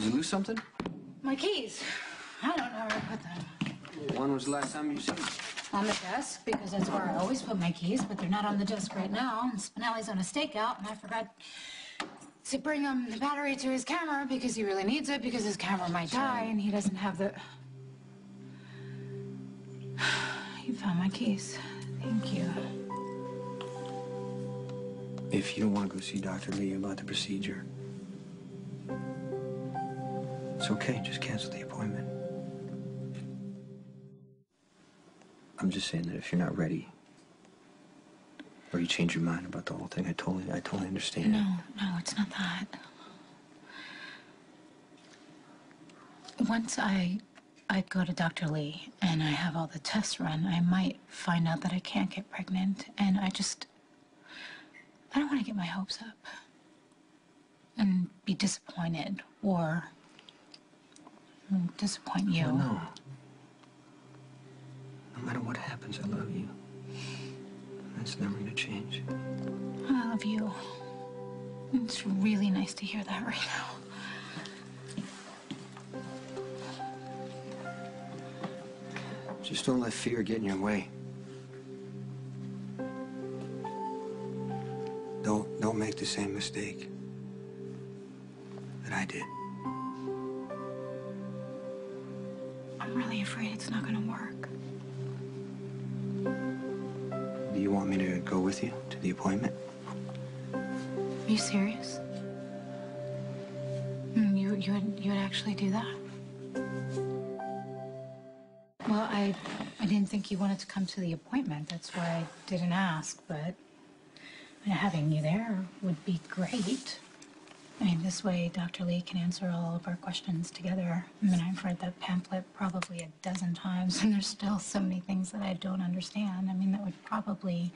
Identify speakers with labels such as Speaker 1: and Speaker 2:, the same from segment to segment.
Speaker 1: Did you lose something?
Speaker 2: My keys. I don't know where I put them.
Speaker 1: When was the last time you seen them?
Speaker 2: On the desk, because that's where I always put my keys, but they're not on the desk right now. And Spinelli's on a stakeout, and I forgot to bring him the battery to his camera because he really needs it because his camera might die and he doesn't have the... You found my keys. Thank you.
Speaker 1: If you don't want to go see Dr. Lee about the procedure, it's okay, just cancel the appointment. I'm just saying that if you're not ready, or you change your mind about the whole thing, I totally understand.
Speaker 2: No, it's not that. Once I go to Dr. Lee and I have all the tests run, I might find out that I can't get pregnant, and I don't want to get my hopes up and be disappointed or disappoint you.
Speaker 1: Well, no. No matter what happens, I love you. That's never gonna change.
Speaker 2: I love you. It's really nice to hear that right now.
Speaker 1: Just don't let fear get in your way. Don't make the same mistake that I did.
Speaker 2: I'm really afraid it's not gonna work.
Speaker 1: Do you want me to go with you to the appointment?
Speaker 2: Are you serious? You would actually do that? Well, I didn't think you wanted to come to the appointment. That's why I didn't ask, but having you there would be great. I mean, this way Dr. Lee can answer all of our questions together. I mean, I've read that pamphlet probably a dozen times, and there's still so many things that I don't understand. I mean, that would probably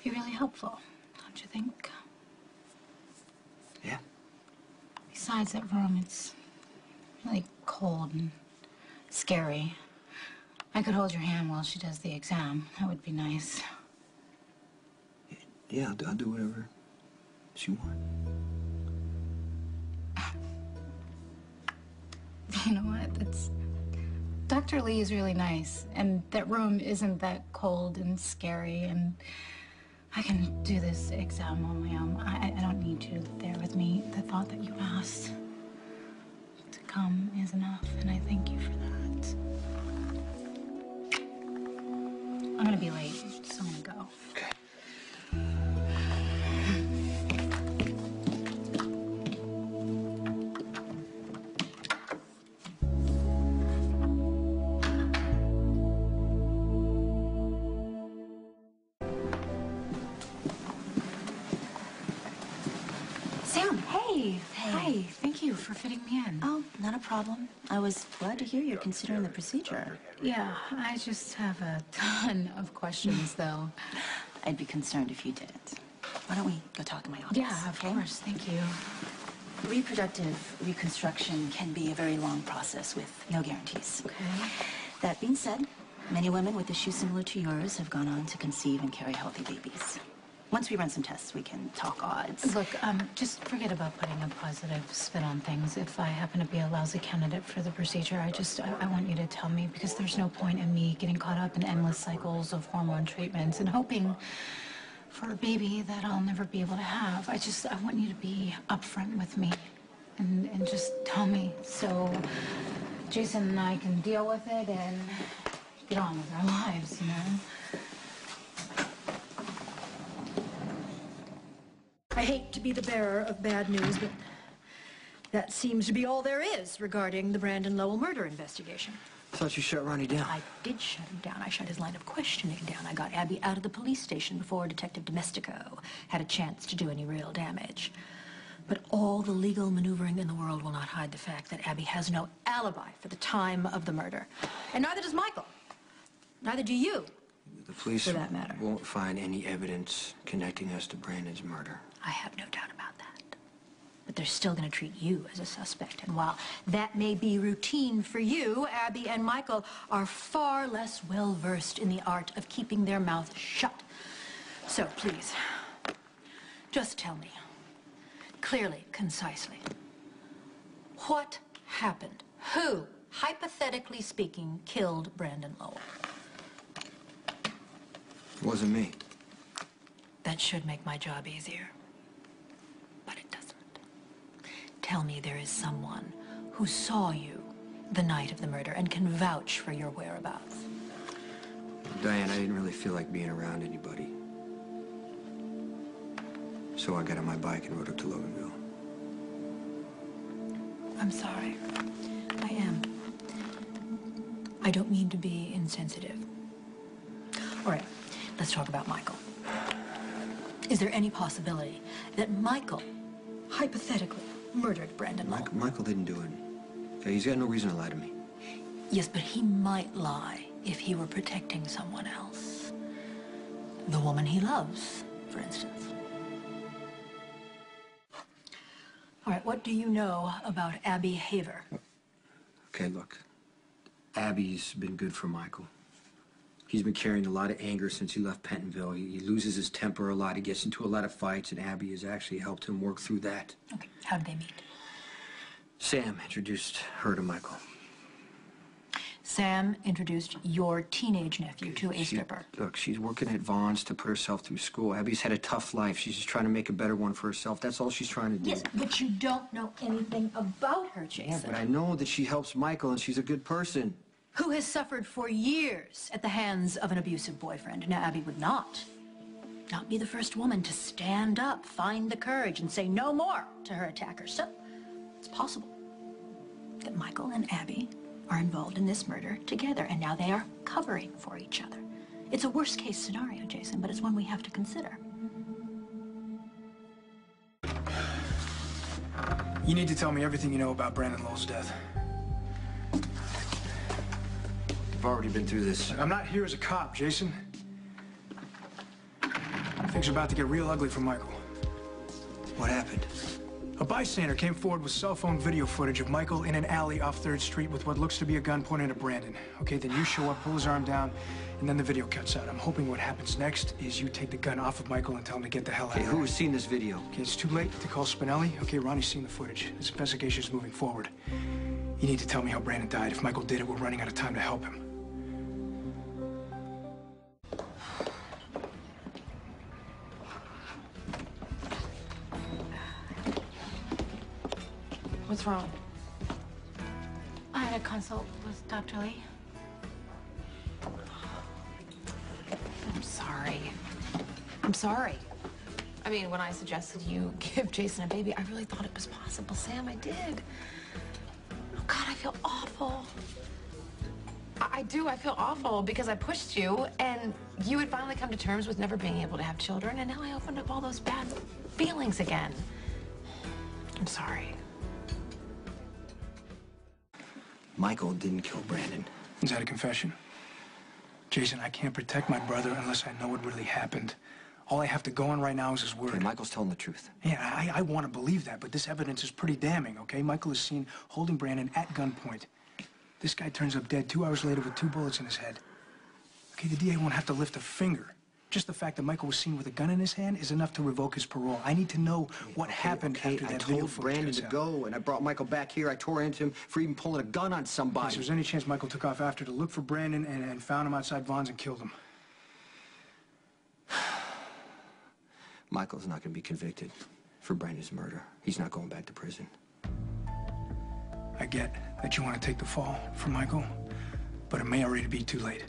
Speaker 2: be really helpful, don't you think?
Speaker 1: Yeah.
Speaker 2: Besides that room, it's really cold and scary. I could hold your hand while she does the exam. That would be nice.
Speaker 1: Yeah, I'll do whatever you want.
Speaker 2: You know what? Dr. Lee is really nice, and that room isn't that cold and scary, and I can do this exam on my own. I don't need you there with me. The thought that you asked to come is enough, and I thank you for that. I'm gonna be late, so I'm gonna go.
Speaker 1: Okay.
Speaker 2: Sam, hey. Hi, thank you for fitting me in.
Speaker 3: Oh, not a problem. I was glad to hear you're considering the procedure.
Speaker 2: Yeah, I just have a ton of questions, though.
Speaker 3: I'd be concerned if you didn't. Why don't we go talk in my office?
Speaker 2: Yeah, of course. Thank you.
Speaker 3: Reproductive reconstruction can be a very long process with no guarantees.
Speaker 2: Okay.
Speaker 3: That being said, many women with issues similar to yours have gone on to conceive and carry healthy babies. Once we run some tests, we can talk odds.
Speaker 2: Look, just forget about putting a positive spin on things. If I happen to be a lousy candidate for the procedure, I want you to tell me, because there's no point in me getting caught up in endless cycles of hormone treatments and hoping for a baby that I'll never be able to have. I want you to be upfront with me and just tell me so Jason and I can deal with it and get on with our lives, you know?
Speaker 4: I hate to be the bearer of bad news, but that seems to be all there is regarding the Brandon Lowell murder investigation.
Speaker 1: I thought you shut Ronnie down.
Speaker 4: I did shut him down. I shut his line of questioning down. I got Abby out of the police station before Detective Domestico had a chance to do any real damage. But all the legal maneuvering in the world will not hide the fact that Abby has no alibi for the time of the murder. And neither does Michael. Neither do you.
Speaker 1: The police
Speaker 4: For that matter.
Speaker 1: won't find any evidence connecting us to Brandon's murder.
Speaker 4: I have no doubt about that. But they're still going to treat you as a suspect. And while that may be routine for you, Abby and Michael are far less well-versed in the art of keeping their mouth shut. So please, just tell me, clearly, concisely, What happened? Who, hypothetically speaking, killed Brandon Lowell?
Speaker 1: It wasn't me.
Speaker 4: That should make my job easier. But it doesn't. Tell me there is someone who saw you the night of the murder and can vouch for your whereabouts.
Speaker 1: Diane, I didn't really feel like being around anybody. So I got on my bike and rode up to Loganville.
Speaker 4: I'm sorry. I am. I don't mean to be insensitive. All right, let's talk about Michael. Is there any possibility that Michael, hypothetically, murdered Brandon Lowell?
Speaker 1: Michael didn't do it. Okay, he's got no reason to lie to me.
Speaker 4: Yes, but he might lie if he were protecting someone else. The woman he loves, for instance. All right, what do you know about Abby Haver?
Speaker 1: Okay, look. Abby's been good for Michael. He's been carrying a lot of anger since he left Pentonville. He loses his temper a lot. He gets into a lot of fights, and Abby has actually helped him work through that.
Speaker 4: Okay, how did they meet?
Speaker 1: Sam introduced her to Michael.
Speaker 4: Sam introduced your teenage nephew to a stripper.
Speaker 1: Look, she's working at Vaughn's to put herself through school. Abby's had a tough life. She's just trying to make a better one for herself. That's all she's trying to do.
Speaker 4: Yes, but you don't know anything about her, Jason.
Speaker 1: Yeah, but I know that she helps Michael, and she's a good person.
Speaker 4: Who has suffered for years at the hands of an abusive boyfriend. Now, Abby would not be the first woman to stand up, find the courage, and say no more to her attacker. So, it's possible that Michael and Abby are involved in this murder together, and now they are covering for each other. It's a worst-case scenario, Jason, but it's one we have to consider.
Speaker 5: You need to tell me everything you know about Brandon Lowell's death.
Speaker 1: I've already been through this.
Speaker 5: I'm not here as a cop, Jason. Things are about to get real ugly for Michael.
Speaker 1: What happened?
Speaker 5: A bystander came forward with cell phone video footage of Michael in an alley off 3rd Street with what looks to be a gun pointed at Brandon. Okay, then you show up, pull his arm down, and then the video cuts out. I'm hoping what happens next is you take the gun off of Michael and tell him to get the hell out
Speaker 1: Okay,
Speaker 5: of
Speaker 1: who
Speaker 5: there.
Speaker 1: has seen this video?
Speaker 5: Okay, it's too late to call Spinelli. Okay, Ronnie's seen the footage. This investigation is moving forward. You need to tell me how Brandon died. If Michael did it, we're running out of time to help him.
Speaker 6: What's wrong?
Speaker 2: I had a consult with Dr. Lee.
Speaker 6: I'm sorry. I'm sorry. I mean, when I suggested you give Jason a baby, I really thought it was possible, Sam. I did. Oh, God, I feel awful. I do. I feel awful because I pushed you, and you had finally come to terms with never being able to have children, and now I opened up all those bad feelings again. I'm sorry.
Speaker 1: Michael didn't kill Brandon.
Speaker 5: Is that a confession? Jason, I can't protect my brother unless I know what really happened. All I have to go on right now is his word.
Speaker 1: Okay, Michael's telling the truth.
Speaker 5: Yeah, I want to believe that, but this evidence is pretty damning, okay? Michael is seen holding Brandon at gunpoint. This guy turns up dead 2 hours later with 2 bullets in his head. Okay, the DA won't have to lift a finger. Just the fact that Michael was seen with a gun in his hand is enough to revoke his parole. I need to know what happened after
Speaker 1: I
Speaker 5: that video
Speaker 1: told
Speaker 5: footage
Speaker 1: Brandon
Speaker 5: gets
Speaker 1: to
Speaker 5: out.
Speaker 1: go, and I brought Michael back here. I tore into him for even pulling a gun on
Speaker 5: If
Speaker 1: somebody.
Speaker 5: there's any chance Michael took off after to look for Brandon and found him outside Vaughn's and killed him.
Speaker 1: Michael's not going to be convicted for Brandon's murder. He's not going back to prison.
Speaker 5: I get that you want to take the fall for Michael, but it may already be too late.